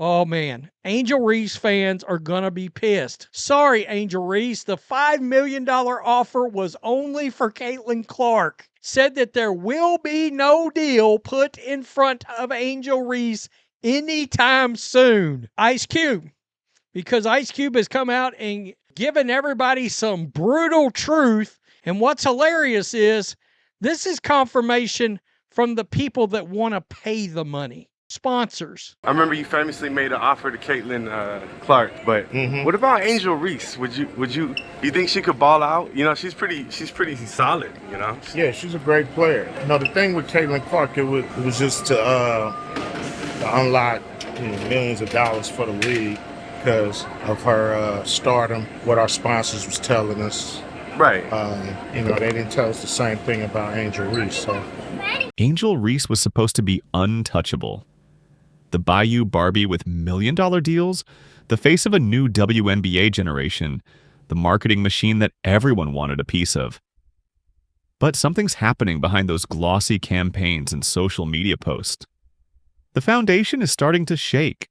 Oh man, Angel Reese fans are gonna be pissed. Sorry, Angel Reese, the $5 million offer was only for Caitlin Clark. Said that there will be no deal put in front of Angel Reese anytime soon. Ice Cube, because Ice Cube has come out and given everybody some brutal truth. And what's hilarious is this is confirmation from the people that want to pay the money. Sponsors. I remember you famously made an offer to Caitlin Clark, but what about Angel Reese? You think she could ball out? You know, she's pretty solid, you know? Yeah, she's a great player. No, the thing with Caitlin Clark, it was just to unlock millions of dollars for the league because of her stardom, what our sponsors was telling us. Right. They didn't tell us the same thing about Angel Reese. So Angel Reese was supposed to be untouchable. The Bayou Barbie with million-dollar deals, the face of a new WNBA generation, the marketing machine that everyone wanted a piece of. But something's happening behind those glossy campaigns and social media posts. The foundation is starting to shake,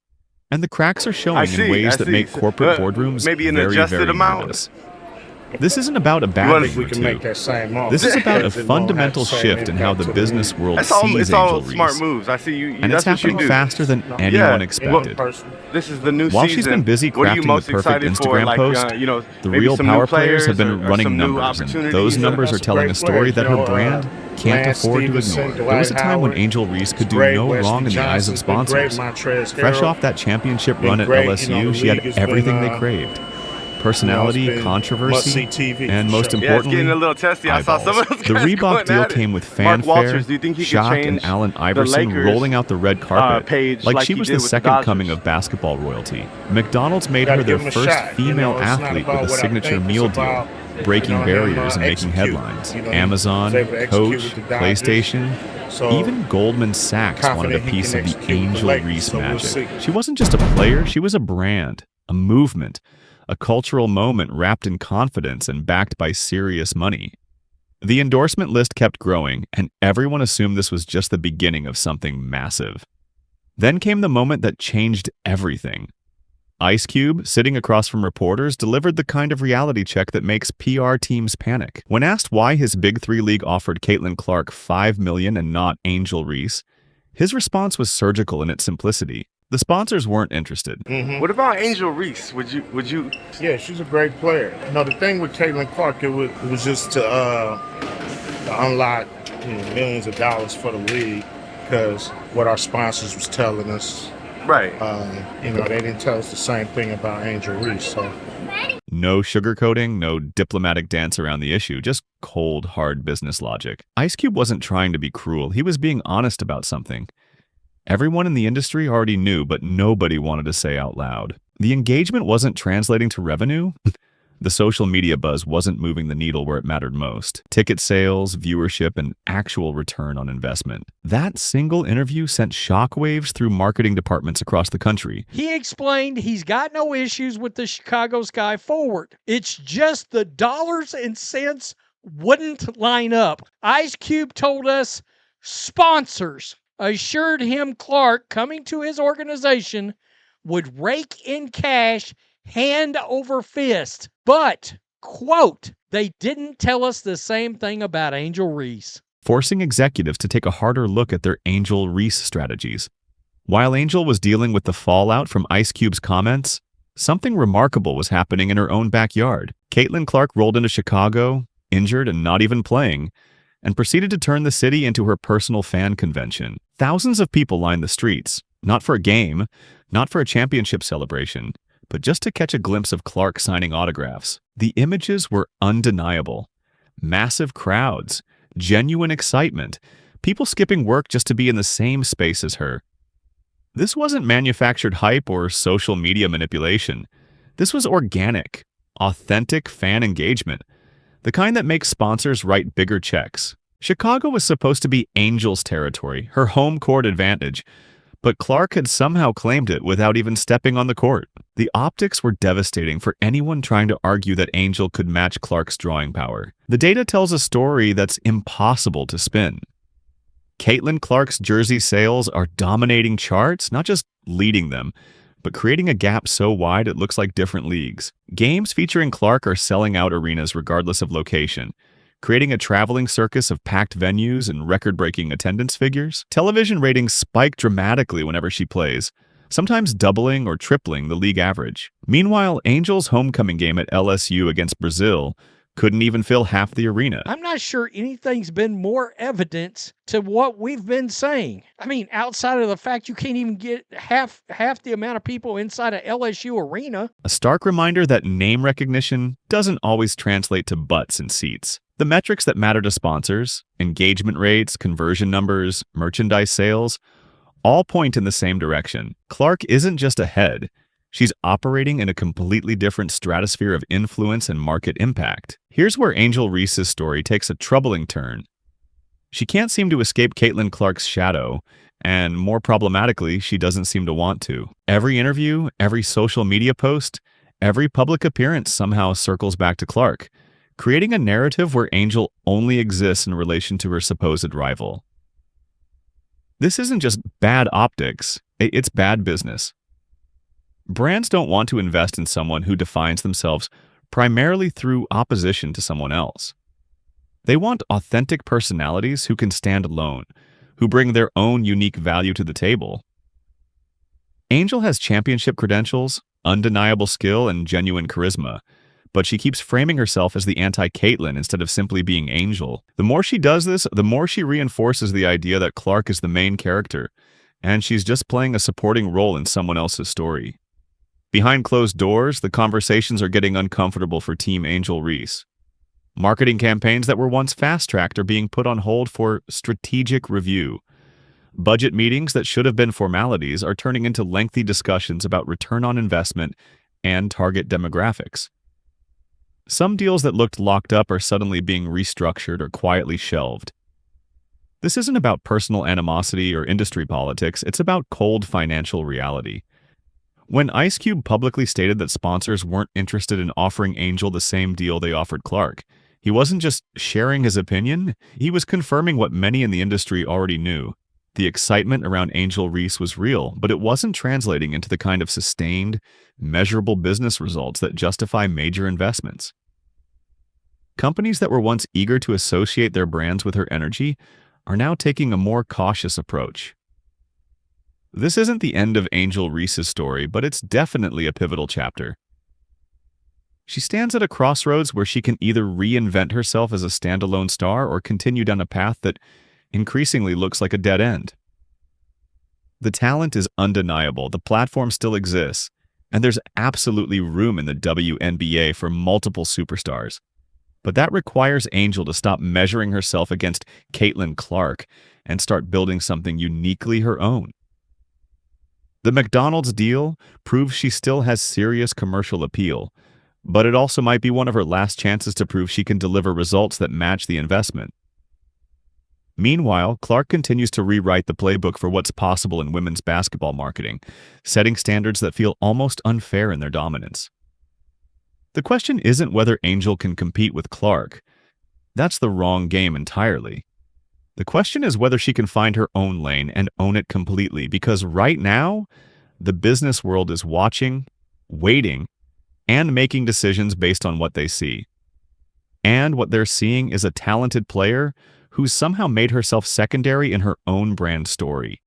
and the cracks are showing in ways that make corporate boardrooms maybe an very, adjusted very amount. nervous. This isn't about a bad we can make that same offer. This is about a fundamental shift in how the business world sees it's all Angel smart Reese. moves. I see you. And it's happening faster than anyone expected. This is the new While season. she's been busy crafting the perfect Instagram post, the real power players have been running numbers, and those numbers are telling a story that her brand can't afford to ignore. There was a time when Angel Reese could do no wrong in the eyes of sponsors. Fresh off that championship run at LSU, she had everything they craved. Personality, controversy, and most importantly, getting a little testy. I saw some of those the guys Reebok deal came with fanfare, Walters, do you think he could shock, and change Allen Iverson Lakers, rolling out the red carpet page like like she he was did the with second the coming Dodgers? of basketball royalty. McDonald's made her their first female athlete with a signature meal deal, breaking barriers and making headlines. Amazon, Coach, PlayStation, even Goldman Sachs wanted a piece of the Angel Reese magic. She wasn't just a player, she was a brand, a movement, a cultural moment wrapped in confidence and backed by serious money. The endorsement list kept growing, and everyone assumed this was just the beginning of something massive. Then came the moment that changed everything. Ice Cube, sitting across from reporters, delivered the kind of reality check that makes PR teams panic. When asked why his Big Three league offered Caitlin Clark $5 million and not Angel Reese, his response was surgical in its simplicity. The sponsors weren't interested. What about Angel Reese? Would you? Yeah, she's a great player. No, the thing with Caitlin Clark, it was just to unlock millions of dollars for the league because what our sponsors was telling us. Right. They didn't tell us the same thing about Angel Reese. So no sugarcoating, no diplomatic dance around the issue, just cold, hard business logic. Ice Cube wasn't trying to be cruel. He was being honest about something. Everyone in the industry already knew, but nobody wanted to say out loud. The engagement wasn't translating to revenue. The social media buzz wasn't moving the needle where it mattered most. Ticket sales, viewership, and actual return on investment. That single interview sent shockwaves through marketing departments across the country. He explained he's got no issues with the Chicago Sky Forward. It's just the dollars and cents wouldn't line up. Ice Cube told us sponsors assured him Clark, coming to his organization, would rake in cash hand over fist. But, quote, they didn't tell us the same thing about Angel Reese. Forcing executives to take a harder look at their Angel Reese strategies. While Angel was dealing with the fallout from Ice Cube's comments, something remarkable was happening in her own backyard. Caitlin Clark rolled into Chicago, injured and not even playing, and proceeded to turn the city into her personal fan convention. Thousands of people lined the streets, not for a game, not for a championship celebration, but just to catch a glimpse of Clark signing autographs. The images were undeniable. Massive crowds, genuine excitement, people skipping work just to be in the same space as her. This wasn't manufactured hype or social media manipulation. This was organic, authentic fan engagement, the kind that makes sponsors write bigger checks. Chicago was supposed to be Angel's territory, her home court advantage, but Clark had somehow claimed it without even stepping on the court. The optics were devastating for anyone trying to argue that Angel could match Clark's drawing power. The data tells a story that's impossible to spin. Caitlin Clark's jersey sales are dominating charts, not just leading them, but creating a gap so wide it looks like different leagues. Games featuring Clark are selling out arenas regardless of location, creating a traveling circus of packed venues and record-breaking attendance figures. Television ratings spike dramatically whenever she plays, sometimes doubling or tripling the league average. Meanwhile, Angel's homecoming game at LSU against Brazil couldn't even fill half the arena. I'm not sure anything's been more evidence to what we've been saying. I mean, outside of the fact you can't even get half the amount of people inside a LSU arena. A stark reminder that name recognition doesn't always translate to butts and seats. The metrics that matter to sponsors, engagement rates, conversion numbers, merchandise sales, all point in the same direction. Clark isn't just ahead. She's operating in a completely different stratosphere of influence and market impact. Here's where Angel Reese's story takes a troubling turn. She can't seem to escape Caitlin Clark's shadow, and more problematically, she doesn't seem to want to. Every interview, every social media post, every public appearance somehow circles back to Clark, creating a narrative where Angel only exists in relation to her supposed rival. This isn't just bad optics, it's bad business. Brands don't want to invest in someone who defines themselves primarily through opposition to someone else. They want authentic personalities who can stand alone, who bring their own unique value to the table. Angel has championship credentials, undeniable skill, and genuine charisma, but she keeps framing herself as the anti-Caitlin instead of simply being Angel. The more she does this, the more she reinforces the idea that Clark is the main character, and she's just playing a supporting role in someone else's story. Behind closed doors, the conversations are getting uncomfortable for Team Angel Reese. Marketing campaigns that were once fast-tracked are being put on hold for strategic review. Budget meetings that should have been formalities are turning into lengthy discussions about return on investment and target demographics. Some deals that looked locked up are suddenly being restructured or quietly shelved. This isn't about personal animosity or industry politics, it's about cold financial reality. When Ice Cube publicly stated that sponsors weren't interested in offering Angel the same deal they offered Clark, he wasn't just sharing his opinion, he was confirming what many in the industry already knew. The excitement around Angel Reese was real, but it wasn't translating into the kind of sustained, measurable business results that justify major investments. Companies that were once eager to associate their brands with her energy are now taking a more cautious approach. This isn't the end of Angel Reese's story, but it's definitely a pivotal chapter. She stands at a crossroads where she can either reinvent herself as a standalone star or continue down a path that increasingly looks like a dead end. The talent is undeniable, the platform still exists, and there's absolutely room in the WNBA for multiple superstars. But that requires Angel to stop measuring herself against Caitlin Clark and start building something uniquely her own. The McDonald's deal proves she still has serious commercial appeal, but it also might be one of her last chances to prove she can deliver results that match the investment. Meanwhile, Clark continues to rewrite the playbook for what's possible in women's basketball marketing, setting standards that feel almost unfair in their dominance. The question isn't whether Angel can compete with Clark. That's the wrong game entirely. The question is whether she can find her own lane and own it completely, because right now, the business world is watching, waiting, and making decisions based on what they see. And what they're seeing is a talented player who's somehow made herself secondary in her own brand story.